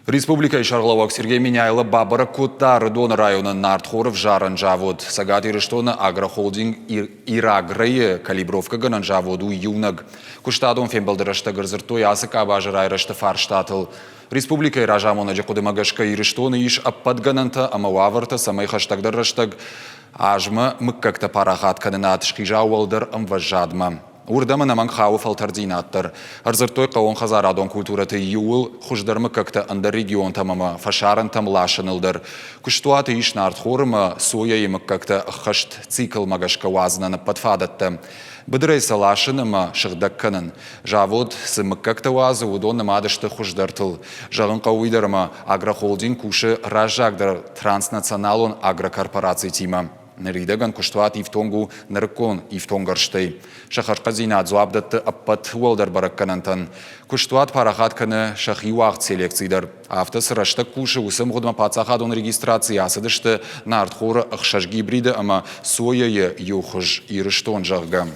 Республика Шарловак Сергей Миняйло Бабара Кута Родона района Нартхоров Жаран Джавод Сагати Рештона Агрохолдинг Ираграе Калибровка Ганан Джаводу Юнаг Куштадон Фембалдерашта Гарзертой Асака Бажарай Рашта Фарштатл Республика Иражамона Джакудемагашка Ирештона Иш Аппадгананта Амауаварта Самай Хаштагдар Раштаг Ажма Мыккакта Парахат Каненат Шкижауалдер Амважадма Урдама наман хауф алтардинаттар. Арзыртой қауын Хазарадон культураты юл хуждармы как-то анда регион тамама фашаран там лашанылдар. Куштуаты иш нартхорма соя им как-то хашт цикл магашка вазнана подфадатта. Быдрайса лашанама шагдакканан. Жавод сымы как-то вазы удон намадышты хуждартыл. Жағын қауидарма агрохолдинг куши ражагдар транснационалон агрокорпораций тима. Неридаган куштуат ифтонгу наркон ифтонгарштай. Шахарказина зуабдатты аппат уалдар баракканантан. Куштуат парахат каны шахиуахт селекцийдар. Автос рашта куши усым гудма пацахадон регистрации асадышты нартхора ахшаш гибрида ама соя юхуж ирыштон жағгам.